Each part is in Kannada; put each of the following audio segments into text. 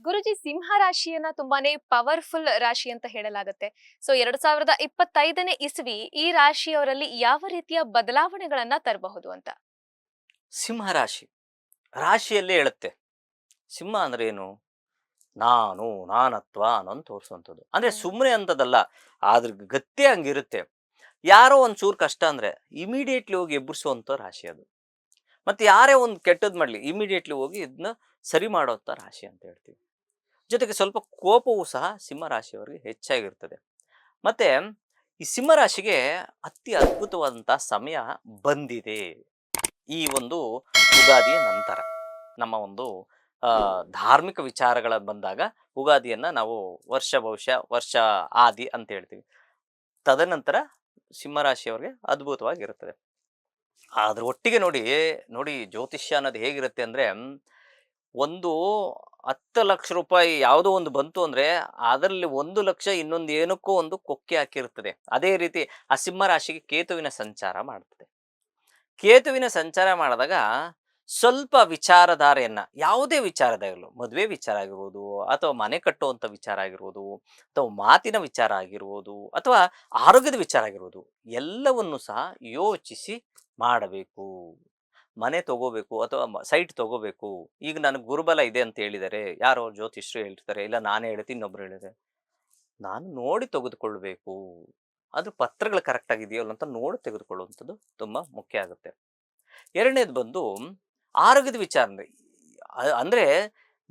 ಗುರುಜಿ, ಸಿಂಹ ರಾಶಿಯನ್ನ ತುಂಬಾನೇ ಪವರ್ಫುಲ್ ರಾಶಿ ಅಂತ ಹೇಳಲಾಗುತ್ತೆ. ಸೊ 2025ನೇ ಇಸ್ವಿ ಈ ರಾಶಿಯವರಲ್ಲಿ ಯಾವ ರೀತಿಯ ಬದಲಾವಣೆಗಳನ್ನ ತರಬಹುದು ಅಂತ? ಸಿಂಹ ರಾಶಿ ರಾಶಿಯಲ್ಲೇ ಹೇಳುತ್ತೆ. ಸಿಂಹ ಅಂದ್ರೆ ಏನು? ನಾನು ನಾನತ್ವ ಅನ್ನೋದು ತೋರಿಸುವಂಥದ್ದು. ಅಂದ್ರೆ ಹ್ಮ್. ಸುಮ್ಮನೆ ಅಂತದಲ್ಲ, ಅದ್ರ ಗತ್ತೆ ಹಂಗಿರುತ್ತೆ. ಯಾರೋ ಒಂದ್ ಚೂರು ಕಷ್ಟ ಅಂದ್ರೆ ಇಮಿಡಿಯೇಟ್ಲಿ ಹೋಗಿ ಎಬ್ಬರಿಸುವಂತ ರಾಶಿ ಅದು. ಮತ್ತೆ ಯಾರೇ ಒಂದು ಕೆಟ್ಟದ್ ಮಾಡ್ಲಿ ಇಮಿಡಿಯೇಟ್ಲಿ ಹೋಗಿ ಇದನ್ನ ಸರಿ ಮಾಡೋಂಥ ರಾಶಿ ಅಂತ ಹೇಳ್ತೀವಿ. ಜೊತೆಗೆ ಸ್ವಲ್ಪ ಕೋಪವೂ ಸಹ ಸಿಂಹ ರಾಶಿಯವರಿಗೆ ಹೆಚ್ಚಾಗಿರ್ತದೆ. ಮತ್ತೆ ಈ ಸಿಂಹ ರಾಶಿಗೆ ಅತಿ ಅದ್ಭುತವಾದಂತಹ ಸಮಯ ಬಂದಿದೆ. ಈ ಒಂದು ಯುಗಾದಿಯ ನಂತರ ನಮ್ಮ ಒಂದು ಧಾರ್ಮಿಕ ವಿಚಾರಗಳ ಬಂದಾಗ ಯುಗಾದಿಯನ್ನ ನಾವು ವರ್ಷ ಭವಿಷ್ಯ ವರ್ಷ ಆದಿ ಅಂತ ಹೇಳ್ತೀವಿ. ತದನಂತರ ಸಿಂಹರಾಶಿಯವರಿಗೆ ಅದ್ಭುತವಾಗಿರುತ್ತದೆ. ಅದ್ರ ಒಟ್ಟಿಗೆ ನೋಡಿ ನೋಡಿ ಜ್ಯೋತಿಷ್ಯ ಅನ್ನೋದು ಹೇಗಿರುತ್ತೆ ಅಂದ್ರೆ ಒಂದು 10 ಲಕ್ಷ ರೂಪಾಯಿ ಯಾವುದೋ ಒಂದು ಬಂತು ಅಂದ್ರೆ ಅದರಲ್ಲಿ 1 ಲಕ್ಷ ಇನ್ನೊಂದು ಏನಕ್ಕೋ ಒಂದು ಕೊಕ್ಕೆ ಹಾಕಿರ್ತದೆ. ಅದೇ ರೀತಿ ಆ ಸಿಂಹ ರಾಶಿಗೆ ಕೇತುವಿನ ಸಂಚಾರ ಮಾಡ್ತದೆ. ಕೇತುವಿನ ಸಂಚಾರ ಮಾಡಿದಾಗ ಸ್ವಲ್ಪ ವಿಚಾರಧಾರೆಯನ್ನ ಯಾವುದೇ ವಿಚಾರದಾಗಲು ಮದುವೆ ವಿಚಾರ ಆಗಿರ್ಬೋದು ಅಥವಾ ಮನೆ ಕಟ್ಟುವಂಥ ವಿಚಾರ ಆಗಿರ್ಬೋದು ಅಥವಾ ಮಾತಿನ ವಿಚಾರ ಆಗಿರ್ಬೋದು ಅಥವಾ ಆರೋಗ್ಯದ ವಿಚಾರ ಆಗಿರ್ಬೋದು ಎಲ್ಲವನ್ನು ಸಹ ಯೋಚಿಸಿ ಮಾಡಬೇಕು. ಮನೆ ತಗೋಬೇಕು ಅಥವಾ ಸೈಟ್ ತಗೋಬೇಕು. ಈಗ ನನಗೆ ಗುರುಬಲ ಇದೆ ಅಂತ ಹೇಳಿದರೆ ಯಾರೋ ಜ್ಯೋತಿಷ್ಯರು ಹೇಳ್ತಾರೆ, ಇಲ್ಲ ನಾನೇ ಹೇಳ್ತೀನಿ ಇನ್ನೊಬ್ರು ಹೇಳಿದ್ರೆ ನಾನು ನೋಡಿ ತೆಗೆದುಕೊಳ್ಬೇಕು. ಅದು ಪತ್ರಗಳು ಕರೆಕ್ಟ್ ಆಗಿದೆಯಲ್ಲ ಅಂತ ನೋಡಿ ತೆಗೆದುಕೊಳ್ಳುವಂಥದ್ದು ತುಂಬಾ ಮುಖ್ಯ ಆಗುತ್ತೆ. ಎರಡನೇದು ಬಂದು ಆರೋಗ್ಯದ ವಿಚಾರ ಅಂದ್ರೆ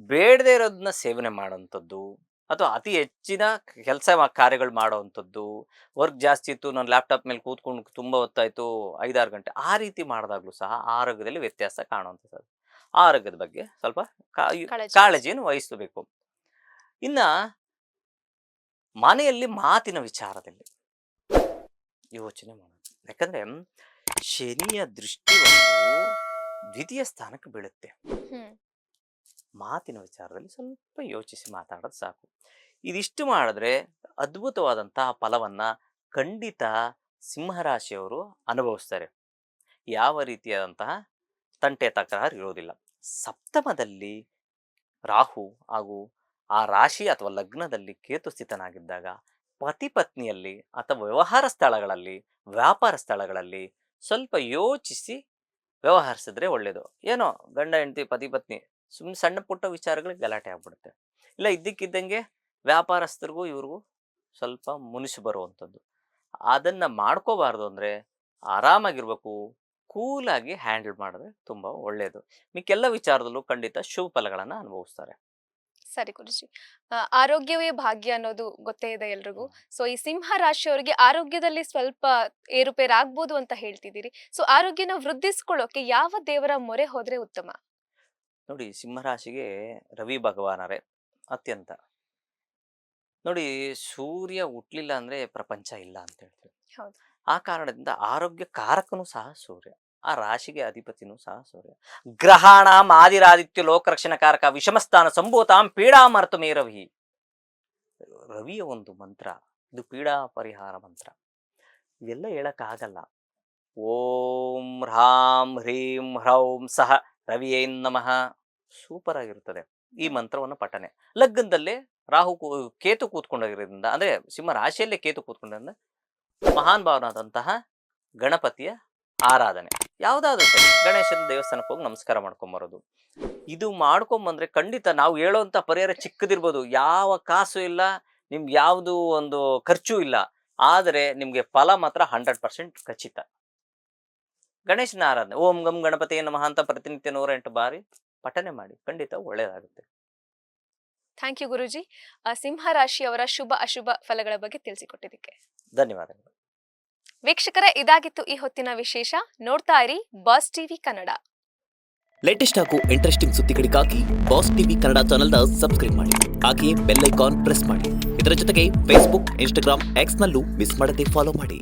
ಬೇಡದೇ ಇರೋದನ್ನ ಸೇವನೆ ಮಾಡೋವಂಥದ್ದು ಅಥವಾ ಅತಿ ಹೆಚ್ಚಿನ ಕೆಲಸ ಕಾರ್ಯಗಳು ಮಾಡೋವಂಥದ್ದು. ವರ್ಕ್ ಜಾಸ್ತಿ ಇತ್ತು, ನಾನು ಲ್ಯಾಪ್ಟಾಪ್ ಮೇಲೆ ಕೂತ್ಕೊಂಡು ತುಂಬ ಹೊತ್ತಾಯ್ತು, 5-6 ಗಂಟೆ ಆ ರೀತಿ ಮಾಡಿದಾಗಲೂ ಸಹ ಆರೋಗ್ಯದಲ್ಲಿ ವ್ಯತ್ಯಾಸ ಕಾಣುವಂಥದ್ದು. ಆರೋಗ್ಯದ ಬಗ್ಗೆ ಸ್ವಲ್ಪ ಕಾಳಜಿ ಕಾಳಜಿಯನ್ನು ವಹಿಸಬೇಕು. ಇನ್ನ ಮನೆಯಲ್ಲಿ ಮಾತಿನ ವಿಚಾರದಲ್ಲಿ ಯೋಚನೆ ಮಾಡೋದು. ಯಾಕಂದ್ರೆ ಶನಿಯ ದೃಷ್ಟಿ ಒಂದು ದ್ವಿತೀಯ ಸ್ಥಾನಕ್ಕೆ ಬೀಳುತ್ತೆ. ಹ್ಮ್. ಮಾತಿನ ವಿಚಾರದಲ್ಲಿ ಸ್ವಲ್ಪ ಯೋಚಿಸಿ ಮಾತಾಡೋದು ಸಾಕು. ಇದಿಷ್ಟು ಮಾಡಿದ್ರೆ ಅದ್ಭುತವಾದಂತಹ ಫಲವನ್ನ ಖಂಡಿತ ಸಿಂಹರಾಶಿಯವರು ಅನುಭವಿಸ್ತಾರೆ. ಯಾವ ರೀತಿಯಾದಂತಹ ತಂಟೆ ತಕರಾರು ಇರೋದಿಲ್ಲ. ಸಪ್ತಮದಲ್ಲಿ ರಾಹು ಹಾಗೂ ಆ ರಾಶಿ ಅಥವಾ ಲಗ್ನದಲ್ಲಿ ಕೇತು ಸ್ಥಿತನಾಗಿದ್ದಾಗ ಪತಿ ಪತ್ನಿಯಲ್ಲಿ ಅಥವಾ ವ್ಯವಹಾರ ಸ್ಥಳಗಳಲ್ಲಿ ವ್ಯಾಪಾರ ಸ್ಥಳಗಳಲ್ಲಿ ಸ್ವಲ್ಪ ಯೋಚಿಸಿ ವ್ಯವಹರಿಸಿದ್ರೆ ಒಳ್ಳೇದು. ಏನೋ ಗಂಡ ಹೆಂಡತಿ ಪತಿ ಪತ್ನಿ ಸುಮ್ಮನೆ ಸಣ್ಣ ಪುಟ್ಟ ವಿಚಾರಗಳಿಗೆ ಗಲಾಟೆ ಆಗ್ಬಿಡುತ್ತೆ. ಇಲ್ಲ ಇದ್ದಕ್ಕಿದ್ದಂಗೆ ವ್ಯಾಪಾರಸ್ಥರಿಗೂ ಇವ್ರಿಗೂ ಸ್ವಲ್ಪ ಮುನಿಸು ಬರುವಂಥದ್ದು. ಅದನ್ನ ಮಾಡ್ಕೋಬಾರ್ದು ಅಂದ್ರೆ ಆರಾಮಾಗಿರ್ಬೇಕು. ಕೂಲಾಗಿ ಹ್ಯಾಂಡಲ್ ಮಾಡಿದ್ರೆ ತುಂಬಾ ಒಳ್ಳೆಯದು. ಮಿಕ್ಕೆಲ್ಲ ವಿಚಾರದಲ್ಲೂ ಖಂಡಿತ ಶುಭ ಫಲಗಳನ್ನ ಅನುಭವಿಸ್ತಾರೆ. ಸರಿ ಗುರುಜಿ. ಆರೋಗ್ಯವೇ ಭಾಗ್ಯ ಅನ್ನೋದು ಗೊತ್ತೇ ಇದೆ ಎಲ್ರಿಗೂ. ಸೊ ಈ ಸಿಂಹ ರಾಶಿಯವರಿಗೆ ಆರೋಗ್ಯದಲ್ಲಿ ಸ್ವಲ್ಪ ಏರುಪೇರು ಆಗ್ಬೋದು ಅಂತ ಹೇಳ್ತಿದ್ದೀರಿ. ಸೊ ಆರೋಗ್ಯನ ವೃದ್ಧಿಸ್ಕೊಳ್ಳೋಕೆ ಯಾವ ದೇವರ ಮೊರೆ ಹೋದ್ರೆ ಉತ್ತಮ? ನೋಡಿ, ಸಿಂಹರಾಶಿಗೆ ರವಿ ಭಗವಾನರೇ ಅತ್ಯಂತ. ನೋಡಿ, ಸೂರ್ಯ ಹುಟ್ಲಿಲ್ಲ ಅಂದ್ರೆ ಪ್ರಪಂಚ ಇಲ್ಲ ಅಂತ ಹೇಳ್ತೀವಿ. ಹೌದು. ಆ ಕಾರಣದಿಂದ ಆರೋಗ್ಯ ಕಾರಕನೂ ಸಹ ಸೂರ್ಯ. ಆ ರಾಶಿಗೆ ಅಧಿಪತಿನೂ ಸಹ ಸೂರ್ಯ. ಗ್ರಹಾಣಾಂ ಆದಿರಾದಿತ್ಯ ಲೋಕರಕ್ಷಣ ಕಾರಕ ವಿಷಮಸ್ಥಾನ ಸಂಭೂತಾಂ ಪೀಡಾಮರ್ತು ಮೇ ರವಿ. ರವಿಯ ಒಂದು ಮಂತ್ರ ಇದು ಪೀಡಾ ಪರಿಹಾರ ಮಂತ್ರ. ಇವೆಲ್ಲ ಹೇಳಕ್ಕಾಗಲ್ಲ. ಓಂ ಹ್ರಾಂ ಹ್ರೀಂ ಹ್ರೌಂ ಸಹ ರವಿಯೇನ್ ನಮಃ. ಸೂಪರ್ ಆಗಿರುತ್ತದೆ ಈ ಮಂತ್ರವನ್ನು ಪಠನೆ. ಲಗ್ನದಲ್ಲೇ ಕೇತು ಕೂತ್ಕೊಂಡಿರೋದ್ರಿಂದ ಅಂದ್ರೆ ಸಿಂಹ ರಾಶಿಯಲ್ಲೇ ಕೇತು ಕೂತ್ಕೊಂಡ್ರಿಂದ ಮಹಾನ್ ಭಾವನಾದಂತಹ ಗಣಪತಿಯ ಆರಾಧನೆ ಯಾವ್ದಾದ್ರು ಸರಿ ಗಣೇಶನ ದೇವಸ್ಥಾನಕ್ಕೆ ಹೋಗಿ ನಮಸ್ಕಾರ ಮಾಡ್ಕೊಂಬರೋದು. ಇದು ಮಾಡ್ಕೊಂಬಂದ್ರೆ ಖಂಡಿತ ನಾವು ಹೇಳೋಂಥ ಪರಿಹಾರ ಚಿಕ್ಕದಿರ್ಬೋದು, ಯಾವ ಕಾಸು ಇಲ್ಲ, ನಿಮ್ಗೆ ಯಾವುದು ಒಂದು ಖರ್ಚು ಇಲ್ಲ, ಆದರೆ ನಿಮ್ಗೆ ಫಲ ಮಾತ್ರ 100% ಖಚಿತ. ಗಣೇಶನ ಆರಾಧನೆ ಓಂ ಗಂ ಗಣಪತಿ ನಮಃ ಅಂತ ಪ್ರತಿನಿತ್ಯ 108 ಬಾರಿ ಪಠನೆ ಮಾಡಿ, ಖಂಡಿತ ಒಳ್ಳೆಯದಾಗುತ್ತೆ. ಥ್ಯಾಂಕ್ ಯು ಗುರುಜಿ. ಸಿಂಹ ರಾಶಿಯವರ ಶುಭ ಅಶುಭ ಫಲಗಳ ಬಗ್ಗೆ ತಿಳಿಸಿಕೊಟ್ಟಿದ್ದಕ್ಕೆ ಧನ್ಯವಾದಗಳು. ವೀಕ್ಷಕರೇ, ಇದಾಗಿತ್ತು ಈ ಹೊತ್ತಿನ ವಿಶೇಷ. ನೋಡ್ತಾ ಇರಿ ಬಾಸ್ ಟಿವಿ ಕನ್ನಡ. ಲೇಟೆಸ್ಟ್ ಹಾಗೂ ಇಂಟ್ರೆಸ್ಟಿಂಗ್ ಸುದ್ದಿಗಳಿಗಾಗಿ ಬಾಸ್ ಟಿವಿ ಕನ್ನಡ ಚಾನೆಲ್ನ ಸಬ್ಸ್ಕ್ರೈಬ್ ಮಾಡಿ. ಹಾಗೆಯೇ ಬೆಲ್ ಐಕಾನ್ ಪ್ರೆಸ್ ಮಾಡಿ. ಇದರ ಜೊತೆಗೆ ಫೇಸ್ಬುಕ್, ಇನ್ಸ್ಟಾಗ್ರಾಮ್, ಎಕ್ಸ್ನಲ್ಲೂ ಮಿಸ್ ಮಾಡದೆ ಫಾಲೋ ಮಾಡಿ.